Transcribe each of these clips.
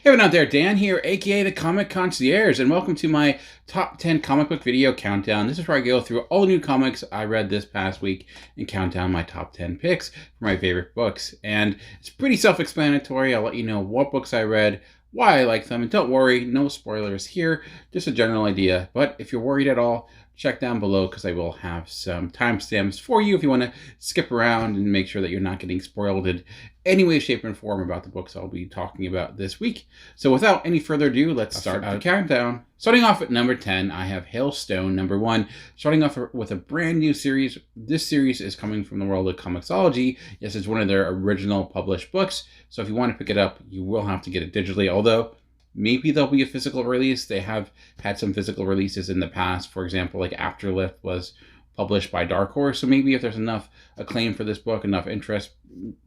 Hey everyone out there, Dan here, aka the Comic Concierge, and welcome to my top 10 comic book video countdown. This is where I go through all the new comics I read this past week and count down my top 10 picks for my favorite books. And it's pretty self-explanatory. I'll let you know what books I read, why I like them, and don't worry, no spoilers here, just a general idea. But if you're worried at all, check down below because I will have some timestamps for you if you want to skip around and make sure that you're not getting spoiled in any way, shape, and form about the books I'll be talking about this week. So without any further ado, let's start the countdown. Starting off at number 10, I have Hailstone, number 1. Starting off with a brand new series. This series is coming from the world of Comixology. Yes, it's one of their original published books. So if you want to pick it up, you will have to get it digitally, although maybe there'll be a physical release. They have had some physical releases in the past. For example, like Afterlift was published by Dark Horse. So maybe if there's enough acclaim for this book, enough interest,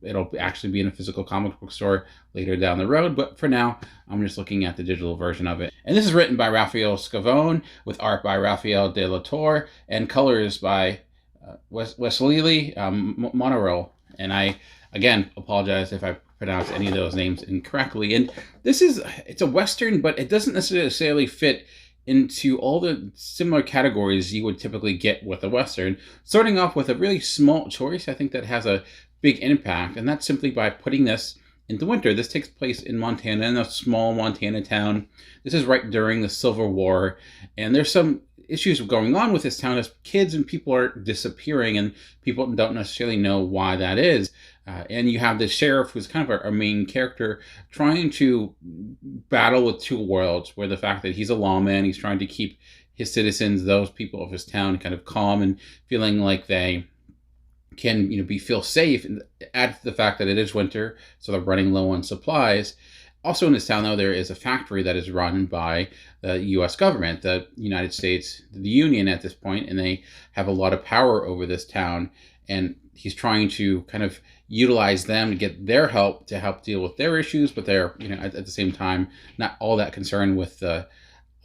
it'll actually be in a physical comic book store later down the road. But for now, I'm just looking at the digital version of it. And this is written by Raphael Scavone with art by Raphael de la Torre and colors by Wesley Monroe. And I, again, apologize if I pronounce any of those names incorrectly. And it's a Western, but it doesn't necessarily fit into all the similar categories you would typically get with a Western. Starting off with a really small choice, I think that has a big impact, and that's simply by putting this into winter. This takes place in Montana, in a small Montana town. This is right during the Civil War, and there's some issues going on with this town as kids and people are disappearing, and people don't necessarily know why that is. And you have the sheriff, who's kind of our main character, trying to battle with two worlds, where the fact that he's a lawman, he's trying to keep his citizens, those people of his town, kind of calm and feeling like they can, feel safe. And add to the fact that it is winter, so they're running low on supplies. Also in this town, though, there is a factory that is run by the U.S. government, the United States, the Union at this point, and they have a lot of power over this town. And he's trying to kind of utilize them to get their help to help deal with their issues, but they're, at the same time, not all that concerned with the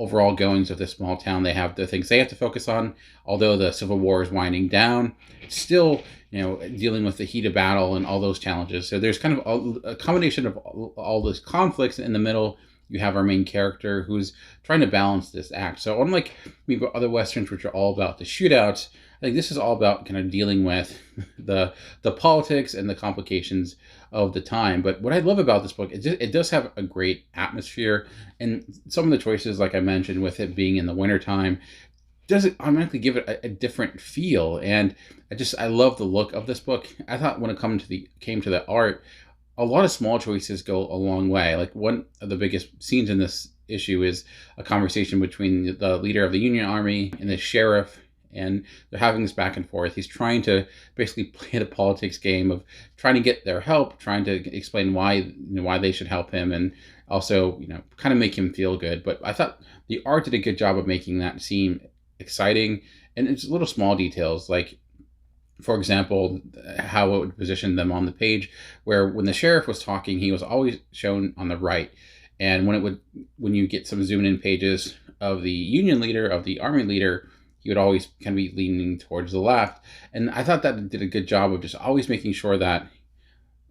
overall goings of this small town. They have the things they have to focus on. Although the Civil War is winding down, still, dealing with the heat of battle and all those challenges. So there's kind of a combination of all those conflicts. In the middle, you have our main character who's trying to balance this act. So unlike maybe other Westerns, which are all about the shootouts, I think this is all about kind of dealing with the politics and the complications of the time. But what I love about this book, it does have a great atmosphere, and some of the choices, like I mentioned, with it being in the wintertime, doesn't automatically give it a different feel. And I love the look of this book. I thought when it came to the art, a lot of small choices go a long way. Like one of the biggest scenes in this issue is a conversation between the leader of the Union Army and the sheriff, and they're having this back and forth. He's trying to basically play the politics game of trying to get their help, trying to explain why they should help him, and also kind of make him feel good. But I thought the art did a good job of making that seem exciting, and it's little small details, like, for example, how it would position them on the page, where when the sheriff was talking, he was always shown on the right, and when you get some zoom in pages of the Union leader, of the Army leader, he would always kind of be leaning towards the left. And I thought that did a good job of just always making sure that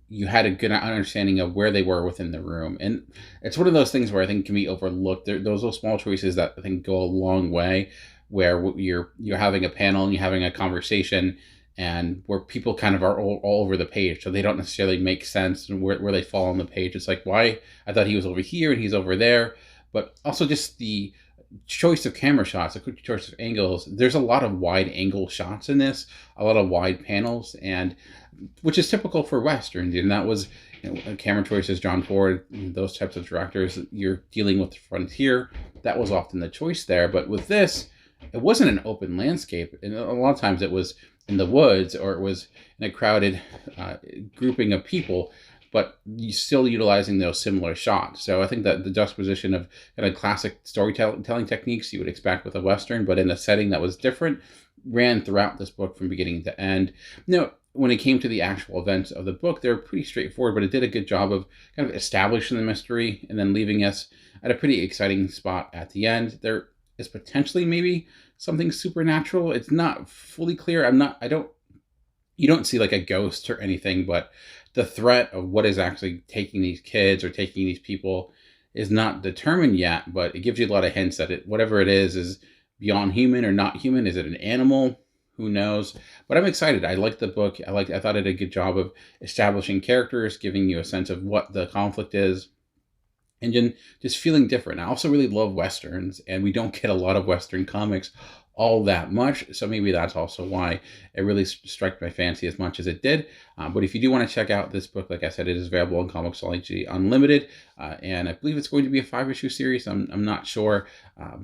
you had a good understanding of where they were within the room. And it's one of those things where I think can be overlooked. Those little small choices that I think go a long way, where you're having a panel and you're having a conversation, and where people kind of are all over the page, so they don't necessarily make sense and where they fall on the page. It's like, why? I thought he was over here and he's over there. But also just the choice of camera shots, a quick choice of angles. There's a lot of wide angle shots in this, a lot of wide panels, and which is typical for Westerns. And that was camera choices, John Ford, those types of directors. You're dealing with the frontier. That was often the choice there. But with this, it wasn't an open landscape, and a lot of times it was in the woods, or it was in a crowded grouping of people, but you still utilizing those similar shots. So I think that the juxtaposition of kind of classic storytelling techniques you would expect with a Western, but in a setting that was different, ran throughout this book from beginning to end. When it came to the actual events of the book, they're pretty straightforward, but it did a good job of kind of establishing the mystery and then leaving us at a pretty exciting spot at the end. There is potentially maybe something supernatural. It's not fully clear. You don't see like a ghost or anything, but the threat of what is actually taking these kids or taking these people is not determined yet, but it gives you a lot of hints that whatever it is beyond human or not human. Is it an animal? Who knows? But I'm excited. I liked the book. I thought it did a good job of establishing characters, giving you a sense of what the conflict is, and then just feeling different. I also really love Westerns, and we don't get a lot of Western comics all that much, so maybe that's also why it really struck my fancy as much as it did. But if you do want to check out this book, like I said, it is available on Comixology Unlimited, and I believe it's going to be a 5-issue series. I'm not sure,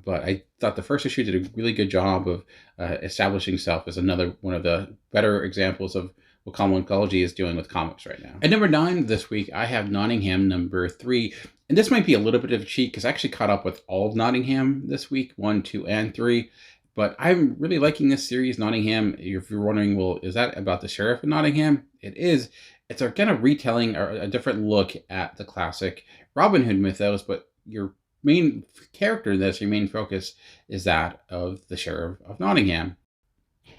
but I thought the first issue did a really good job of establishing itself as another one of the better examples of what Comixology is doing with comics right now. At number 9 this week, I have Nottingham number 3. And this might be a little bit of a cheat because I actually caught up with all of Nottingham this week, 1, 2, and 3. But I'm really liking this series, Nottingham. If you're wondering, well, is that about the sheriff of Nottingham? It is. It's a kind of retelling or a different look at the classic Robin Hood mythos, but your main character in this, your main focus, is that of the sheriff of Nottingham.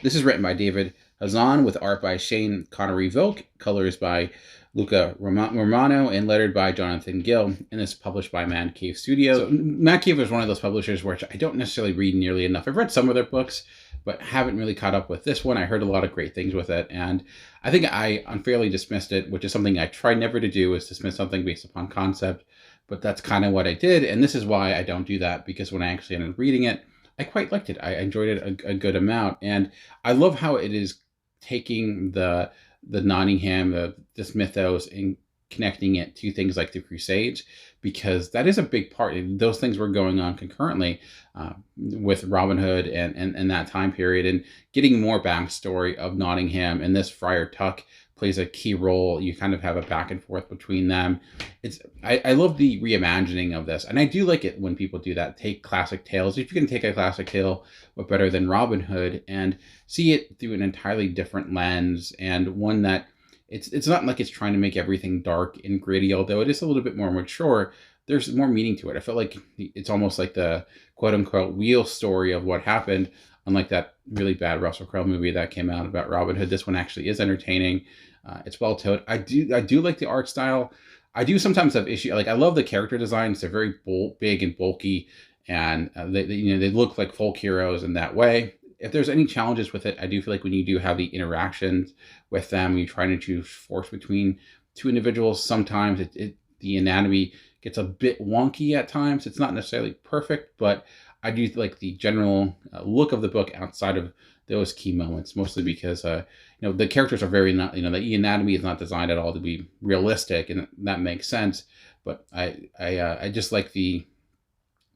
This is written by David Hazan with art by Shane Connery-Vilk, colors by Luca Romano, and lettered by Jonathan Gill, and it's published by Man Cave Studios. So, Man Cave is one of those publishers which I don't necessarily read nearly enough. I've read some of their books, but haven't really caught up with this one. I heard a lot of great things with it, and I think I unfairly dismissed it, which is something I try never to do, is dismiss something based upon concept, but that's kind of what I did, and this is why I don't do that, because when I actually ended up reading it, I quite liked it. I enjoyed it a good amount, and I love how it is taking the Nottingham, this mythos, and connecting it to things like the Crusades, because that is a big part. Those things were going on concurrently with Robin Hood and that time period, and getting more backstory of Nottingham, and this Friar Tuck plays a key role. You kind of have a back and forth between them. I love the reimagining of this, and I do like it when people do that. Take classic tales. If you can take a classic tale, what better than Robin Hood, and see it through an entirely different lens, and one that it's not like it's trying to make everything dark and gritty, although it is a little bit more mature. There's more meaning to it. I felt like it's almost like the quote-unquote real story of what happened, unlike that really bad Russell Crowe movie that came out about Robin Hood. This one actually is entertaining. It's well told. I do like the art style. I do sometimes have issue. Like, I love the character designs. They're very big and bulky, and they look like folk heroes in that way. If there's any challenges with it, I do feel like when you do have the interactions with them, you try to choose force between two individuals. Sometimes the anatomy gets a bit wonky at times. It's not necessarily perfect, but I do like the general look of the book outside of those key moments, mostly because the characters are very not, the anatomy is not designed at all to be realistic, and that makes sense. But I just like the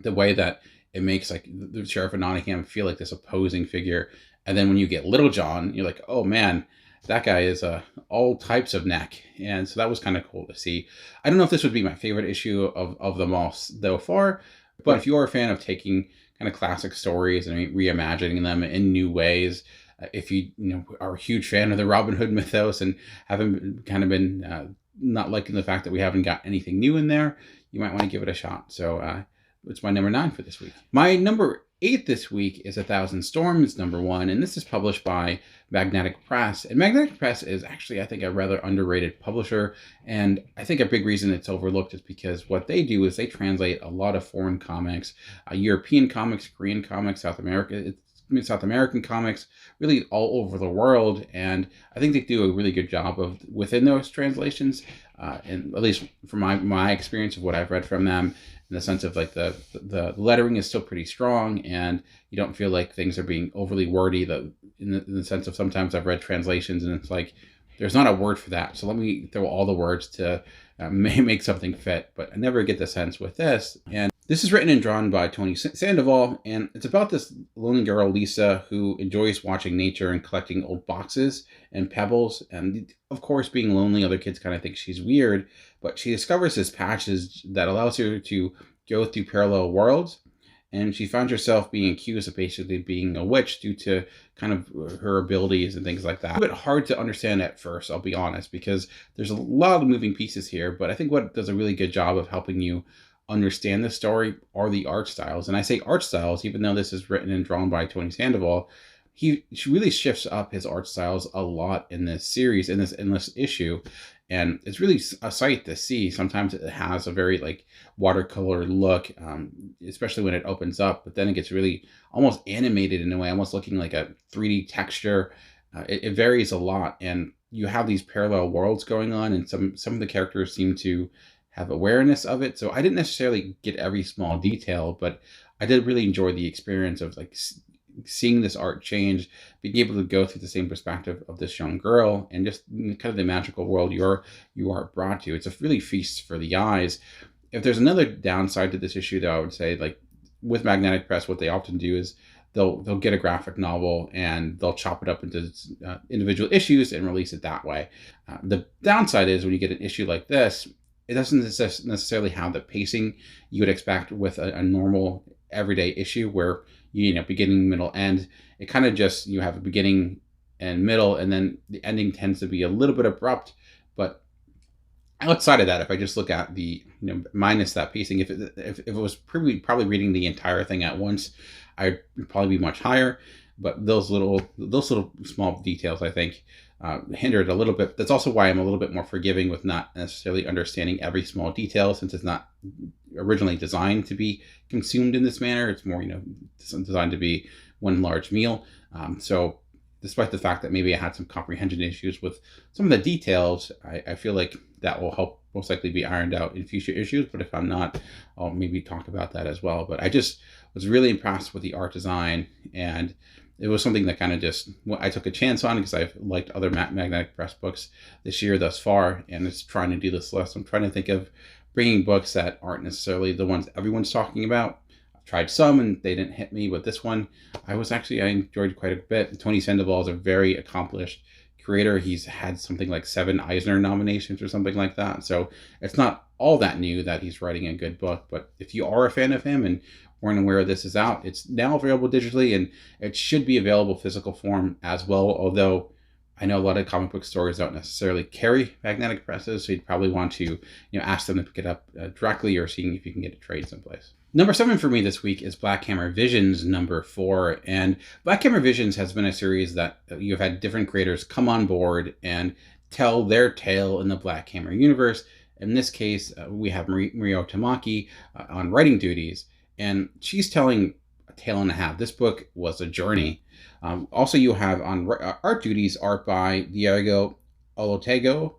way that it makes like the Sheriff of Nottingham feel like this opposing figure, and then when you get Little John, you're like, oh man, that guy is all types of neck, and so that was kind of cool to see. I don't know if this would be my favorite issue of them all so far, but if you're a fan of taking kind of classic stories and reimagining them in new ways, if you are a huge fan of the Robin Hood mythos and haven't kind of been not liking the fact that we haven't got anything new in there, you might want to give it a shot. So it's my number 9 for this week. My number 8 this week is 1,000 Storms, number 1, and this is published by Magnetic Press. And Magnetic Press is actually, I think, a rather underrated publisher, and I think a big reason it's overlooked is because what they do is they translate a lot of foreign comics, European comics, Korean comics, South American comics, really all over the world, and I think they do a really good job of within those translations, and at least from my experience of what I've read from them, in the sense of like the lettering is still pretty strong, and you don't feel like things are being overly wordy. In the sense of sometimes I've read translations and it's like there's not a word for that, so let me throw all the words to make something fit. But I never get the sense with this. And this is written and drawn by Tony Sandoval, and it's about this lonely girl, Lisa, who enjoys watching nature and collecting old boxes and pebbles. And of course, being lonely, other kids kind of think she's weird, but she discovers this passage that allows her to go through parallel worlds. And she finds herself being accused of basically being a witch due to kind of her abilities and things like that. A bit hard to understand at first, I'll be honest, because there's a lot of moving pieces here. But I think what does a really good job of helping you understand the story are the art styles. And I say art styles, even though this is written and drawn by Tony Sandoval, she really shifts up his art styles a lot in this series, in this issue, and it's really a sight to see. Sometimes it has a very like watercolor look, especially when it opens up, but then it gets really almost animated in a way, almost looking like a 3D texture. It varies a lot, and you have these parallel worlds going on, and some of the characters seem to have awareness of it. So I didn't necessarily get every small detail, but I did really enjoy the experience of like seeing this art change, being able to go through the same perspective of this young girl, and just kind of the magical world you are brought to. It's a really feast for the eyes. If there's another downside to this issue, though, I would say, like with Magnetic Press, what they often do is they'll get a graphic novel and they'll chop it up into individual issues and release it that way. The downside is when you get an issue like this, it doesn't necessarily have the pacing you would expect with a normal everyday issue where you know beginning, middle, end. It kind of just, you have a beginning and middle, and then the ending tends to be a little bit abrupt. But outside of that, if I just look at the, you know, minus that pacing, if it was probably reading the entire thing at once, I'd probably be much higher. But those little small details, I think, hindered a little bit. That's also why I'm a little bit more forgiving with not necessarily understanding every small detail, since it's not originally designed to be consumed in this manner. It's more, you know, designed to be one large meal. So despite the fact that maybe I had some comprehension issues with some of the details, I feel like that will help most likely be ironed out in future issues. But if I'm not, I'll maybe talk about that as well. But I just was really impressed with the art design, and it was something that kind of just, I took a chance on because I've liked other Magnetic Press books this year thus far, and it's trying to do this list. I'm trying to think of bringing books that aren't necessarily the ones everyone's talking about. I've tried some and they didn't hit me, but this one I enjoyed quite a bit. Tony Sandoval is a very accomplished creator. He's had something like 7 Eisner nominations or something like that. So it's not all that new that he's writing a good book, but if you are a fan of him and weren't aware this is out, it's now available digitally, and it should be available physical form as well. Although I know a lot of comic book stores don't necessarily carry magnetic presses, so you'd probably want to, you know, ask them to pick it up directly, or seeing if you can get a trade someplace. Number 7 for me this week is Black Hammer Visions number 4. And Black Hammer Visions has been a series that you've had different creators come on board and tell their tale in the Black Hammer universe. In this case, we have Mirio Tamaki on writing duties, and she's telling a tale and a half. This book was a journey. Also, you have on art duties art by Diego Olotego,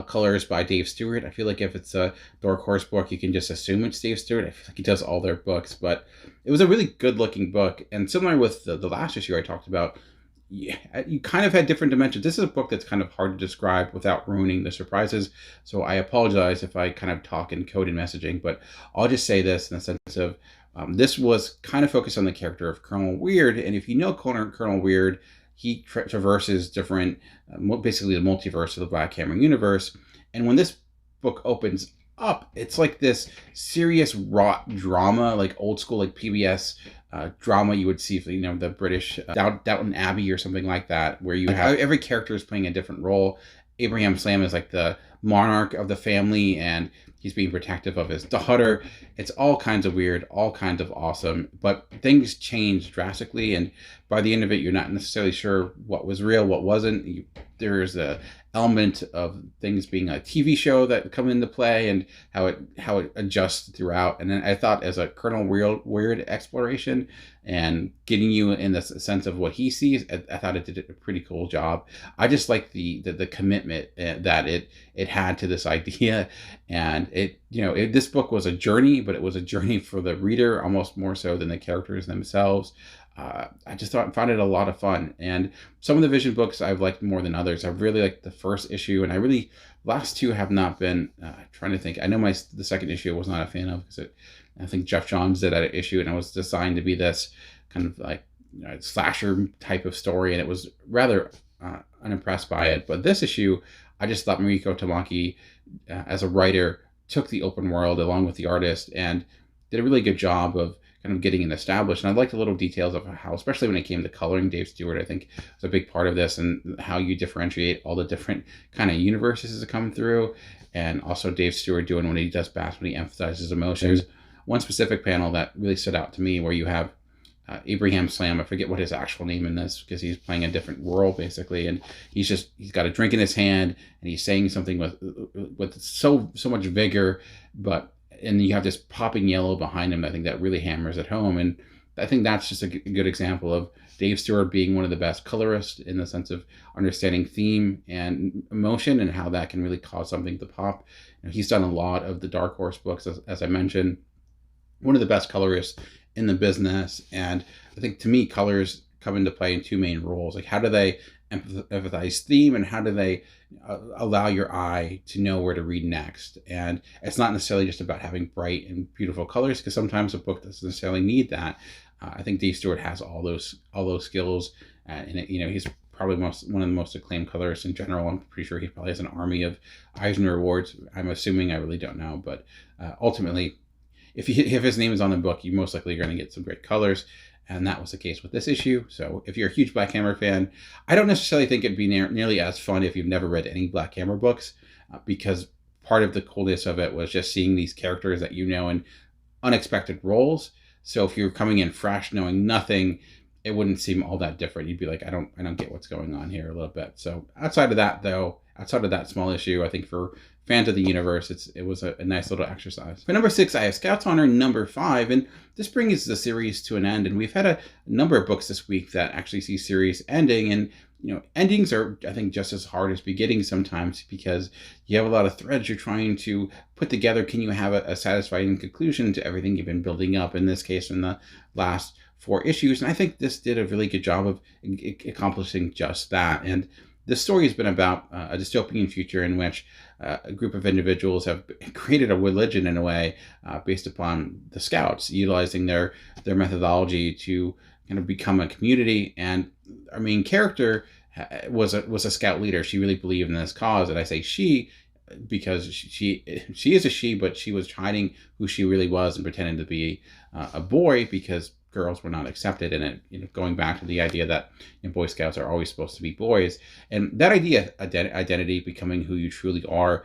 colors by Dave Stewart. I feel like if it's a Dark Horse book, you can just assume it's Dave Stewart. I feel like he does all their books, but it was a really good looking book. And similar with the last issue I talked about, you kind of had different dimensions. This is a book that's kind of hard to describe without ruining the surprises. So I apologize if I kind of talk in code and messaging, but I'll just say this in the sense of, this was kind of focused on the character of Colonel Weird. And if you know Colonel Weird, he traverses different, basically the multiverse of the Black Hammer universe. And when this book opens up, it's like this serious wrought drama, like old school, like PBS drama you would see for, you know, the British Downton Abbey or something like that, where you have every character is playing a different role. Abraham Slam is like the monarch of the family, and he's being protective of his daughter. It's all kinds of weird, all kinds of awesome, but things change drastically, and by the end of it, you're not necessarily sure what was real, what wasn't. There's a element of things being a TV show that come into play, and how it adjusts throughout. And then I thought, as a Colonel Weird exploration and getting you in the sense of what he sees, I thought it did a pretty cool job. I just like the commitment that it had to this idea, and this book was a journey, but it was a journey for the reader almost more so than the characters themselves. I just found it a lot of fun, and some of the Vision books I've liked more than others. I really liked the first issue, and last two have not been. Trying to think, I know the second issue I was not a fan of, because I think Jeff Johns did that issue, and it was designed to be this kind of like, you know, slasher type of story, and it was rather unimpressed by it. But this issue, I just thought Mariko Tamaki, as a writer, took the open world along with the artist and did a really good job of kind of getting it established. And I liked the little details of how, especially when it came to coloring, Dave Stewart, I think, was a big part of this, and how you differentiate all the different kind of universes that come through. And also Dave Stewart doing what he does best, when he emphasizes emotions. There's one specific panel that really stood out to me, where you have Abraham Slam. I forget what his actual name in this, because he's playing a different role basically, and he's got a drink in his hand and he's saying something with so much vigor, and you have this popping yellow behind him. I think that really hammers it home, and I think that's just a good example of Dave Stewart being one of the best colorists in the sense of understanding theme and emotion and how that can really cause something to pop. He's done a lot of the Dark Horse books, as I mentioned. One of the best colorists in the business, and I think to me colors come into play in two main roles. Like, how do they empathize theme, and how do they allow your eye to know where to read next? And it's not necessarily just about having bright and beautiful colors, because sometimes a book doesn't necessarily need that. I think Dave Stewart has all those skills, and he's probably one of the most acclaimed colorists in general. I'm pretty sure he probably has an army of Eisner Awards. I'm assuming, I really don't know, but ultimately, if his name is on the book, you most likely are going to get some great colors, and that was the case with this issue. So if you're a huge Black Hammer fan, I don't necessarily think it'd be nearly as fun if you've never read any Black Hammer books, because part of the coolness of it was just seeing these characters that in unexpected roles. So if you're coming in fresh, knowing nothing, it wouldn't seem all that different. You'd be like, I don't get what's going on here a little bit. So outside of that small issue, I think for fans of the universe, it was a nice little exercise. For number 6, I have Scouts Honor number 5, and this brings the series to an end. And we've had a number of books this week that actually see series ending, and endings are, I think, just as hard as beginnings sometimes, because you have a lot of threads you're trying to put together. Can you have a satisfying conclusion to everything you've been building up, in this case, in the last 4 issues? And I think this did a really good job of accomplishing just that. And the story has been about a dystopian future in which a group of individuals have created a religion, in a way, based upon the Scouts, utilizing their methodology to kind of become a community. And our main character was a Scout leader. She really believed in this cause, and I say she because she is a she, but she was hiding who she really was and pretending to be a boy, because girls were not accepted in it. Going back to the idea that Boy Scouts are always supposed to be boys, and that idea, identity, becoming who you truly are,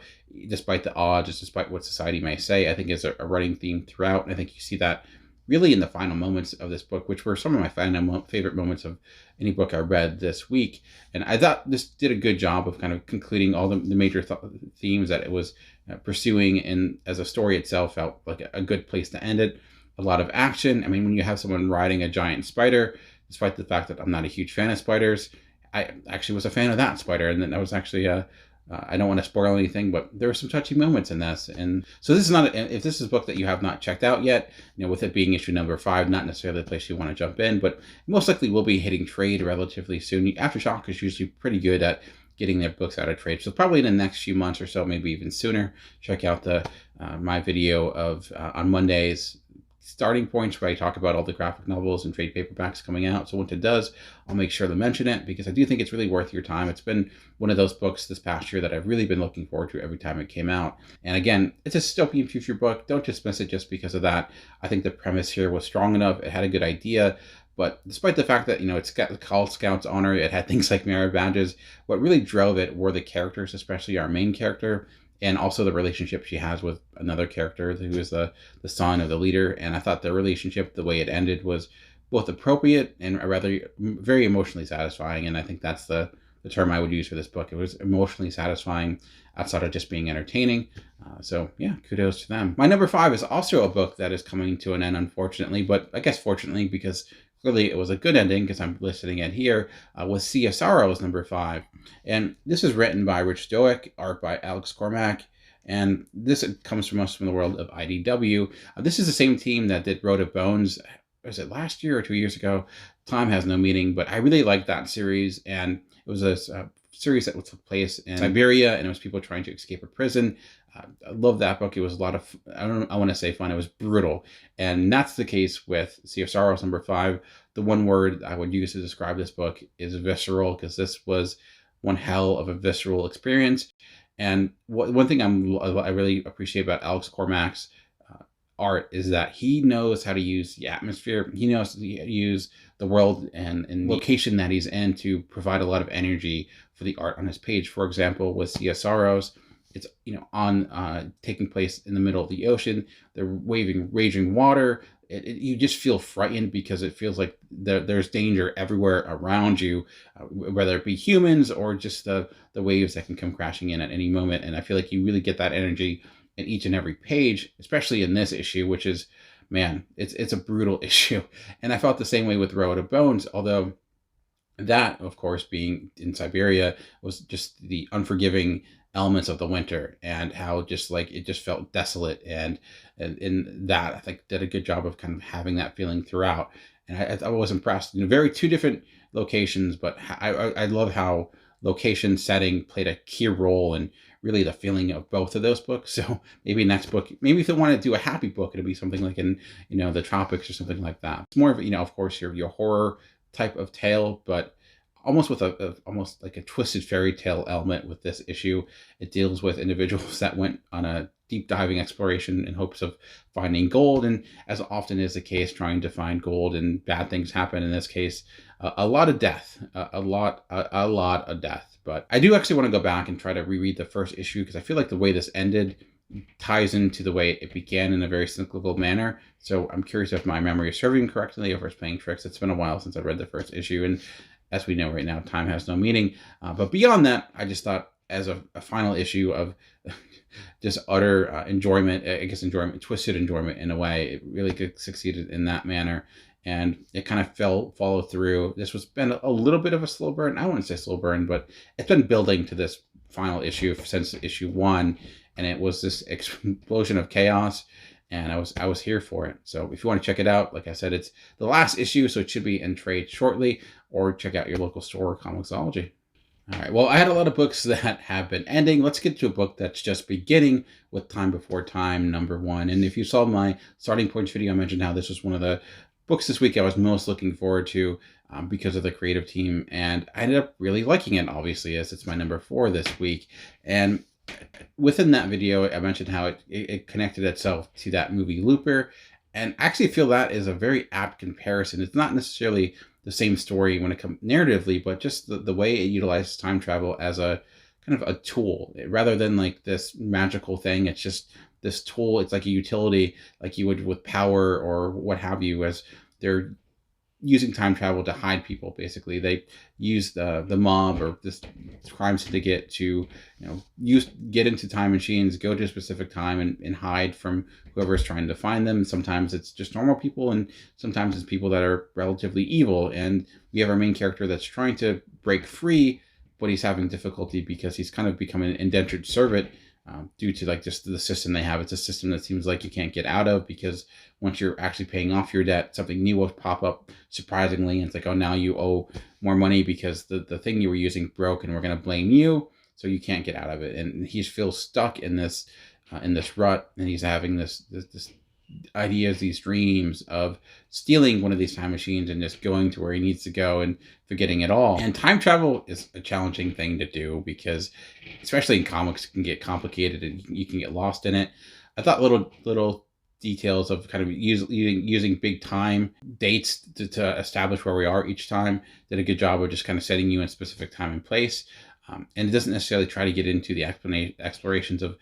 despite the odds, despite what society may say, I think is a running theme throughout. And I think you see that really in the final moments of this book, which were some of my favorite moments of any book I read this week. And I thought this did a good job of kind of concluding all the major themes that it was pursuing, and as a story itself felt like a good place to end it. A lot of action. I mean, when you have someone riding a giant spider, despite the fact that I'm not a huge fan of spiders, I actually was a fan of that spider. And then that was actually I don't want to spoil anything, but there were some touching moments in this. And so this is not, if this is a book that you have not checked out yet, with it being issue number 5, not necessarily the place you want to jump in, but most likely will be hitting trade relatively soon. Aftershock is usually pretty good at getting their books out of trade, so probably in the next few months or so, maybe even sooner. Check out my video of on Mondays, starting points, where I talk about all the graphic novels and trade paperbacks coming out. So when it does, I'll make sure to mention it, because I do think it's really worth your time. It's been one of those books this past year that I've really been looking forward to every time it came out. And again, it's a dystopian future book. Don't dismiss it just because of that. I think the premise here was strong enough. It had a good idea. But despite the fact that, it's called Scouts Honor, it had things like merit badges, what really drove it were the characters, especially our main character, and also the relationship she has with another character who is the son of the leader. And I thought the relationship, the way it ended, was both appropriate and rather very emotionally satisfying. And I think that's the term I would use for this book. It was emotionally satisfying outside of just being entertaining. So yeah, kudos to them. My number 5 is also a book that is coming to an end, unfortunately, but I guess fortunately, because clearly it was a good ending, because I'm listing it here, was Sea of Sorrows number 5. And this is written by Rich Stoic, art by Alex Cormack, and this comes from us from the world of IDW. This is the same team that did Road of Bones. Was it last year or 2 years ago? Time has no meaning, but I really liked that series, and it was a series that took place in Siberia, and it was people trying to escape a prison. I love that book. It was a lot of, I want to say fun. It was brutal. And that's the case with Sea of Sorrows number 5. The one word I would use to describe this book is visceral, because this was one hell of a visceral experience. And one thing I really appreciate about Alex Cormack's art is that he knows how to use the atmosphere. He knows how to use the world and location that he's in to provide a lot of energy for the art on his page. For example, with Sea of Sorrows, It's, on taking place in the middle of the ocean. The raging water. You just feel frightened because it feels like there's danger everywhere around you, whether it be humans or just the waves that can come crashing in at any moment. And I feel like you really get that energy in each and every page, especially in this issue, which is, man, it's a brutal issue. And I felt the same way with Road of Bones, although that, of course, being in Siberia, was just the unforgiving elements of the winter, and how just like it just felt desolate, and in that I think did a good job of kind of having that feeling throughout. And I was impressed. Very two different locations, but I love how location setting played a key role in really the feeling of both of those books. So maybe next book, maybe if they want to do a happy book, it'll be something like in the tropics or something like that. It's more of of course your horror type of tale, but almost with almost like a twisted fairy tale element with this issue. It deals with individuals that went on a deep diving exploration in hopes of finding gold, and as often is the case, trying to find gold, and bad things happen. In this case, a lot of death, a lot of death. But I do actually want to go back and try to reread the first issue, because I feel like the way this ended ties into the way it began in a very cyclical manner. So I'm curious if my memory is serving correctly, or if it's playing tricks. It's been a while since I read the first issue, and as we know right now, time has no meaning. But beyond that, I just thought as a final issue of just utter enjoyment, twisted enjoyment in a way, it really succeeded in that manner. And it kind of followed through. This was been a little bit of a slow burn. I wouldn't say slow burn, but it's been building to this final issue since issue 1. And it was this explosion of chaos. And I was here for it. So if you want to check it out, like I said, it's the last issue, so it should be in trade shortly, or check out your local store or Comixology. All right, well, I had a lot of books that have been ending. Let's get to a book that's just beginning with Time Before Time, #1. And if you saw my starting points video, I mentioned how this was one of the books this week I was most looking forward to because of the creative team. And I ended up really liking it, obviously, as it's my #4 this week. And within that video, I mentioned how it connected itself to that movie Looper. And I actually feel that is a very apt comparison. It's not necessarily the same story when it comes narratively, but just the way it utilizes time travel as a kind of a tool rather than like this magical thing. It's just this tool. It's like a utility, like you would with power or what have you, as they're using time travel to hide people. Basically, they use the mob or this crime syndicate to get into time machines, go to a specific time, and hide from whoever's trying to find them. Sometimes it's just normal people, and sometimes it's people that are relatively evil. And we have our main character that's trying to break free, but he's having difficulty because he's kind of become an indentured servant due to like just the system they have. It's a system that seems like you can't get out of, because once you're actually paying off your debt, something new will pop up surprisingly. And it's like, oh, now you owe more money because the thing you were using broke, and we're going to blame you. So you can't get out of it. And he feels stuck in this rut, and he's having this ideas, these dreams of stealing one of these time machines and just going to where he needs to go and forgetting it all. And time travel is a challenging thing to do, because especially in comics, it can get complicated and you can get lost in it. I thought little details of kind of using big time dates to establish where we are each time did a good job of just kind of setting you in a specific time and place. And it doesn't necessarily try to get into the explorations of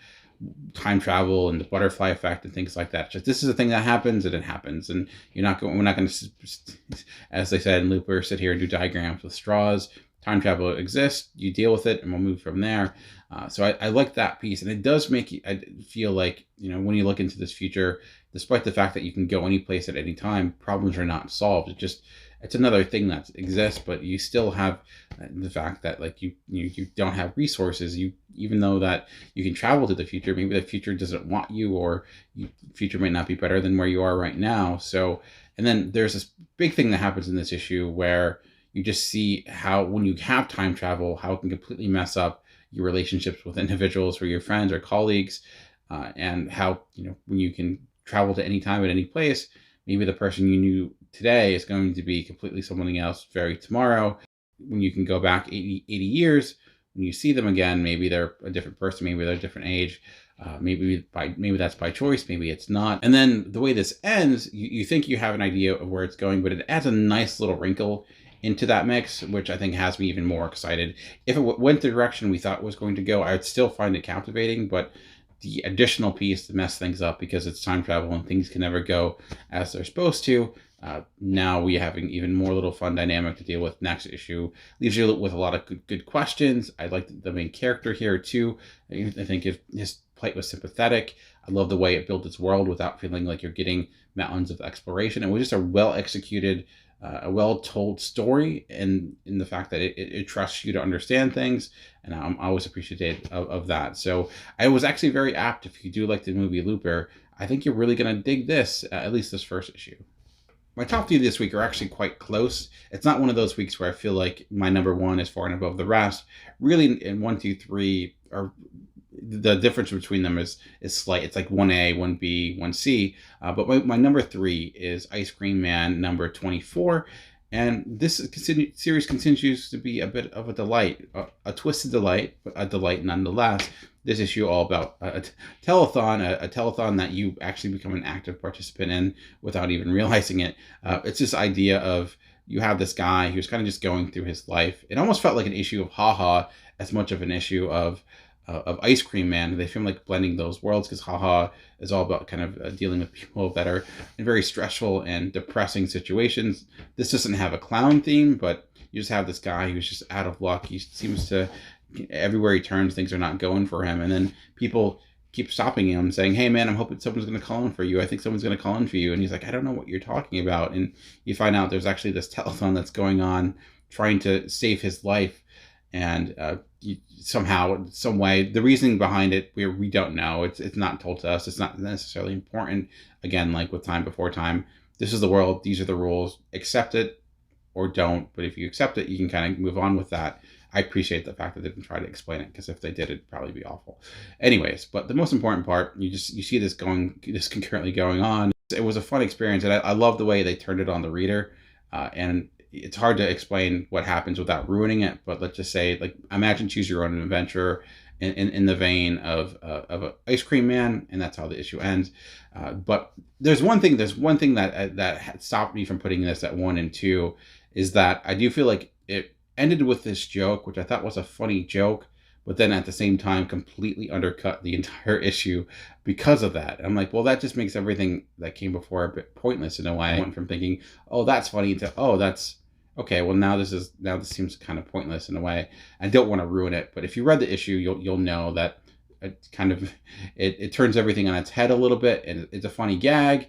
time travel and the butterfly effect and things like that. Just this is a thing that happens, and it happens, and we're not going to, as they said in Looper, sit here and do diagrams with straws. Time travel exists, you deal with it, and we'll move from there. So I like that piece, and it does make you, I feel like, when you look into this future, despite the fact that you can go any place at any time, problems are not solved. It's another thing that exists, but you still have the fact that like you don't have resources. Even though that you can travel to the future, maybe the future doesn't want you, or the future might not be better than where you are right now. So, and then there's this big thing that happens in this issue where you just see how when you have time travel, how it can completely mess up your relationships with individuals or your friends or colleagues, and how when you can travel to any time at any place, maybe the person you knew today is going to be completely something else very tomorrow. When you can go back 80 years, when you see them again, maybe they're a different person, maybe they're a different age. Maybe that's by choice, maybe it's not. And then the way this ends, you think you have an idea of where it's going, but it adds a nice little wrinkle into that mix, which I think has me even more excited. If it went the direction we thought it was going to go, I would still find it captivating, but the additional piece to mess things up because it's time travel and things can never go as they're supposed to. Now we have an even more little fun dynamic to deal with next issue. Leaves you with a lot of good questions. I like the main character here too. I think his plight was sympathetic. I love the way it built its world without feeling like you're getting mountains of exploration. It was just a well executed, a well told story, and in the fact that it trusts you to understand things, and I'm always appreciative of that. So I was actually very apt. If you do like the movie Looper, I think you're really going to dig this, at least this first issue. My top three this week are actually quite close. It's not one of those weeks where I feel like my number one is far and above the rest. Really, in 1, 2, 3 are the difference between them is slight. It's like 1A, 1B, 1C. But my number 3 is Ice Cream Man number 24. And this series continues to be a bit of a delight, a twisted delight, but a delight nonetheless. This issue all about a telethon that you actually become an active participant in without even realizing it. It's this idea of you have this guy who's kind of just going through his life. It almost felt like an issue of haha as much of an issue of Ice Cream Man. They feel like blending those worlds because haha is all about kind of dealing with people that are in very stressful and depressing situations. This doesn't have a clown theme, but you just have this guy who's just out of luck. He seems to, everywhere he turns, things are not going for him. And then people keep stopping him saying, hey man, I'm hoping someone's going to call in for you. I think someone's going to call in for you. And he's like, I don't know what you're talking about. And you find out there's actually this telethon that's going on trying to save his life. And somehow, some way, the reasoning behind it, we don't know. It's not told to us. It's not necessarily important. Again, like with Time Before Time, this is the world. These are the rules. Accept it or don't. But if you accept it, you can kind of move on with that. I appreciate the fact that they didn't try to explain it, because if they did, it'd probably be awful. Anyways, but the most important part, you see this concurrently going on. It was a fun experience, and I love the way they turned it on the reader. And it's hard to explain what happens without ruining it, but let's just say, like, imagine Choose Your Own Adventure in the vein of Ice Cream Man, and that's how the issue ends. But there's one thing that stopped me from putting this at 1 and 2, is that I do feel like it ended with this joke, which I thought was a funny joke, but then at the same time completely undercut the entire issue because of that. I'm like, well, that just makes everything that came before a bit pointless in a way. I went from thinking, oh, that's funny, to, oh, that's okay. Well, now this seems kind of pointless in a way. I don't want to ruin it, but if you read the issue, you'll know that it turns everything on its head a little bit, and it's a funny gag.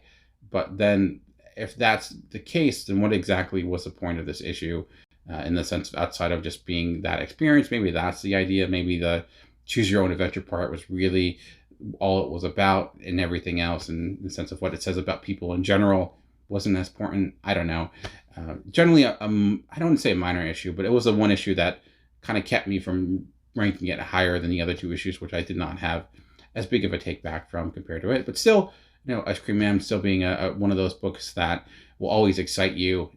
But then, if that's the case, then what exactly was the point of this issue? In the sense of, outside of just being that experience, maybe that's the idea. Maybe the Choose Your Own Adventure part was really all it was about, and everything else, in the sense of what it says about people in general, wasn't as important. I don't know. Generally, I don't want to say a minor issue, but it was the one issue that kind of kept me from ranking it higher than the other 2 issues, which I did not have as big of a take back from compared to it. But still, Ice Cream Man still being one of those books that will always excite you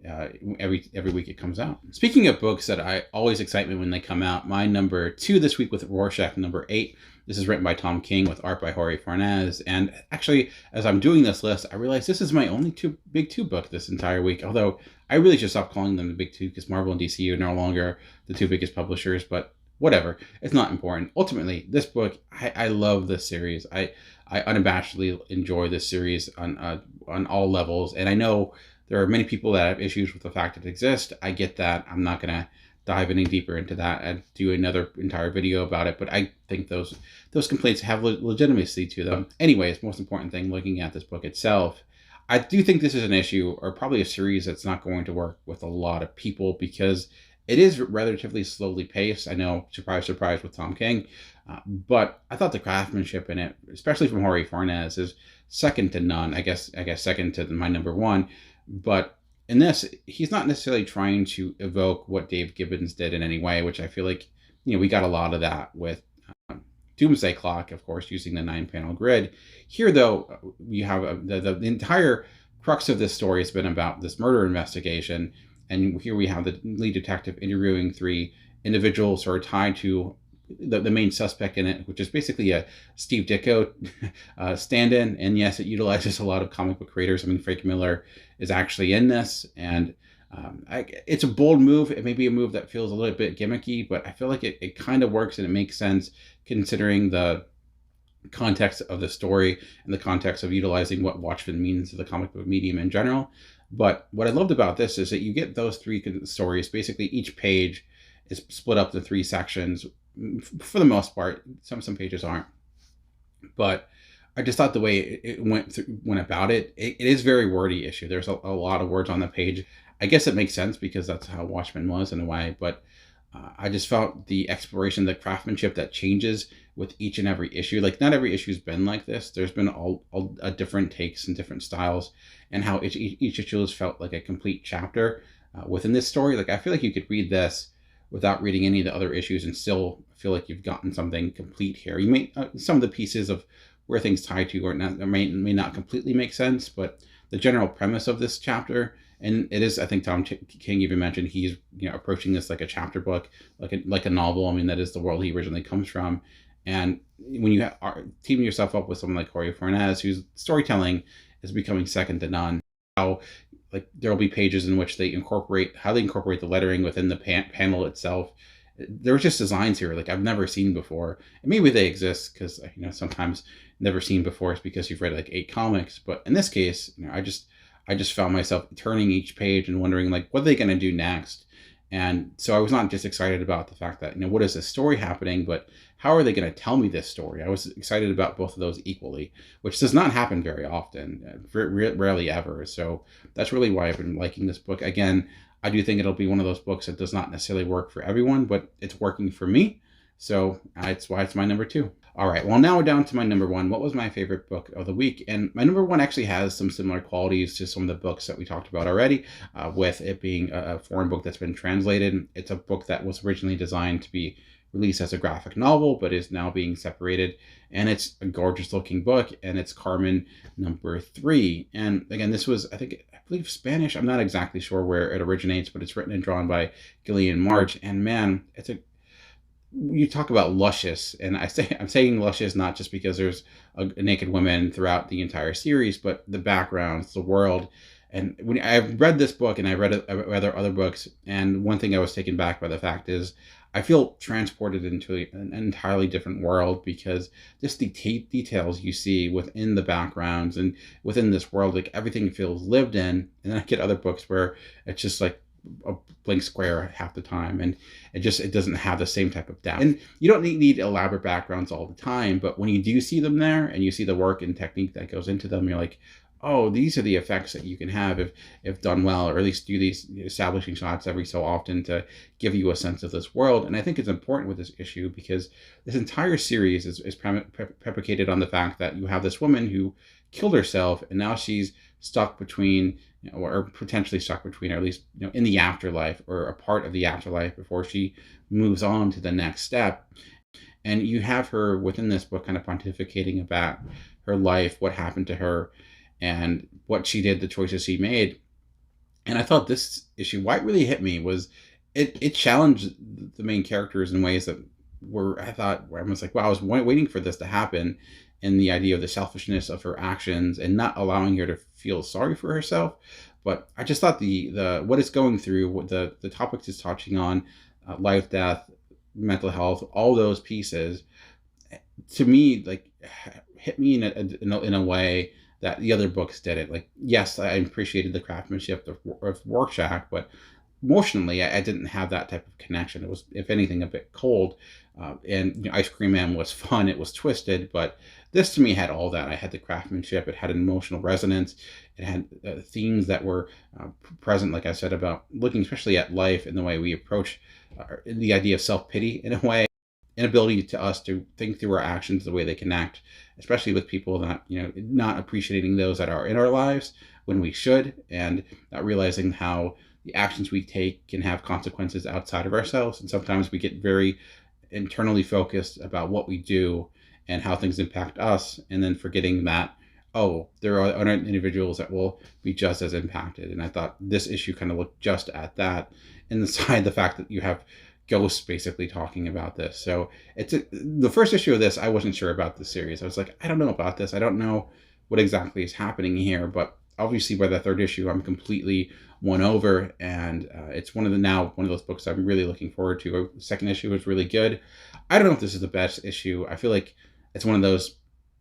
every week it comes out. Speaking of books that I always excite me when they come out, my number 2 this week with Rorschach number 8. This is written by Tom King with art by Jorge Farnaz. And actually, as I'm doing this list, I realize this is my only big two book this entire week. Although I really should stop calling them the big 2, because Marvel and DC are no longer the 2 biggest publishers. But whatever, it's not important. Ultimately, this book, I love this series. I unabashedly enjoy this series on all levels, and I know there are many people that have issues with the fact it exists. I get that. I'm not gonna dive any deeper into that and do another entire video about it, but I think those complaints have legitimacy to them. Anyways, most important thing, looking at this book itself, I do think this is an issue, or probably a series, that's not going to work with a lot of people, because it is relatively slowly paced. I know, surprise, surprise, with Tom King. But I thought the craftsmanship in it, especially from Jorge Farnaz, is second to none. I guess second to my number 1. But in this, he's not necessarily trying to evoke what Dave Gibbons did in any way, which I feel like, we got a lot of that with Doomsday Clock, of course, using the 9-panel grid. Here, though, you have the entire crux of this story has been about this murder investigation. And here we have the lead detective interviewing 3 individuals who are tied to the main suspect in it, which is basically a Steve Ditko stand-in. And yes, it utilizes a lot of comic book creators. I mean, Frank Miller is actually in this, and It's a bold move. It may be a move that feels a little bit gimmicky, but I feel like it kind of works and it makes sense considering the context of the story and the context of utilizing what Watchmen means to the comic book medium in general. But what I loved about this is that you get those three stories. Basically, each page is split up into three sections for the most part. Some pages aren't, but I just thought the way it went about it is very wordy issue. There's a lot of words on the page. I guess it makes sense because that's how Watchmen was in a way, but I just felt the exploration, the craftsmanship that changes with each and every issue. Like not every issue's been like this. There's been all different takes and different styles, and how each issue has felt like a complete chapter within this story. Like I feel like you could read this without reading any of the other issues and still feel like you've gotten something complete here. You may some of the pieces of where things tie to or not may not completely make sense, but the general premise of this chapter, and it is, I think Tom King even mentioned he's approaching this like a chapter book, like a novel. I mean, that is the world he originally comes from, and when you are teaming yourself up with someone like Corey Fornes, whose storytelling is becoming second to none, how like there will be pages in which they incorporate the lettering within the panel itself. There were just designs here like I've never seen before, and maybe they exist because sometimes never seen before is because you've read like 8 comics, but in this case, I just found myself turning each page and wondering like what are they going to do next. And so I was not just excited about the fact that what is this story happening, but how are they going to tell me this story? I was excited about both of those equally, which does not happen very often, rarely ever. So that's really why I've been liking this book. Again, I do think it'll be one of those books that does not necessarily work for everyone, but it's working for me. So that's why it's my number 2. All right, well, now we're down to my number 1. What was my favorite book of the week? And my number 1 actually has some similar qualities to some of the books that we talked about already, with it being a foreign book that's been translated. It's a book that was originally designed to be released as a graphic novel, but is now being separated. And it's a gorgeous looking book, and it's Karmen number 3. And again, this was, I believe Spanish. I'm not exactly sure where it originates, but it's written and drawn by Gillian March. And man, you talk about luscious, and I'm saying luscious not just because there's a naked woman throughout the entire series, but the backgrounds, the world. And when I read this book and I read other books, and one thing I was taken back by the fact is I feel transported into an entirely different world, because just the details you see within the backgrounds and within this world, like everything feels lived in. And then I get other books where it's just like a blank square half the time, and it doesn't have the same type of depth. And you don't need elaborate backgrounds all the time, but when you do see them there and you see the work and technique that goes into them, you're like, oh, these are the effects that you can have if done well, or at least do these establishing shots every so often to give you a sense of this world. And I think it's important with this issue because this entire series is predicated on the fact that you have this woman who killed herself, and now she's stuck between, or potentially stuck between, or at least in the afterlife, or a part of the afterlife before she moves on to the next step. And you have her within this book kind of pontificating about her life, what happened to her, and what she did, the choices she made. And I thought this issue, why it really hit me was it challenged the main characters in ways that I was like, wow, I was waiting for this to happen. And the idea of the selfishness of her actions and not allowing her to feel sorry for herself. But I just thought the what it's going through, what the topics it's touching on, life, death, mental health, all those pieces, to me, like hit me in a way that the other books didn't. Like, yes, I appreciated the craftsmanship of Rorschach, but emotionally, I didn't have that type of connection. It was, if anything, a bit cold. And Ice Cream Man was fun. It was twisted, but this to me had all that. I had the craftsmanship. It had an emotional resonance. It had themes that were present, like I said, about looking especially at life and the way we approach the idea of self-pity in a way, inability to us to think through our actions the way they connect, especially with people that, not appreciating those that are in our lives when we should, and not realizing how the actions we take can have consequences outside of ourselves. And sometimes we get very internally focused about what we do and how things impact us, and then forgetting that, oh, there are other individuals that will be just as impacted. And I thought this issue kind of looked just at that, inside the fact that you have ghosts basically talking about this. So the first issue of this, I wasn't sure about the series. I was like, I don't know about this. I don't know what exactly is happening here, but obviously by the third issue, I'm completely won over, and it's one of those books I'm really looking forward to. The second issue was really good. I don't know if this is the best issue. I feel like it's one of those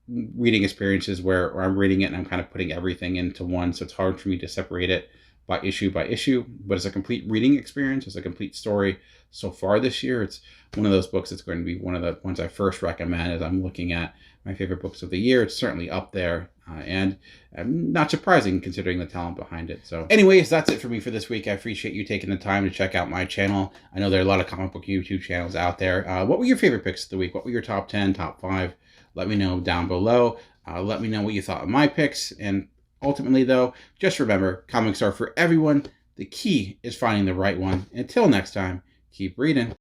reading experiences where I'm reading it and I'm kind of putting everything into one, so it's hard for me to separate it by issue, but it's a complete reading experience. It's a complete story so far this year. It's one of those books that's going to be one of the ones I first recommend as I'm looking at my favorite books of the year. It's certainly up there, and not surprising considering the talent behind it. So anyways, that's it for me for this week. I appreciate you taking the time to check out my channel. I know there are a lot of comic book YouTube channels out there. What were your favorite picks of the week? What were your top 10, top 5? Let me know down below. Let me know what you thought of my picks. And ultimately, though, just remember, comics are for everyone. The key is finding the right one. Until next time, keep reading.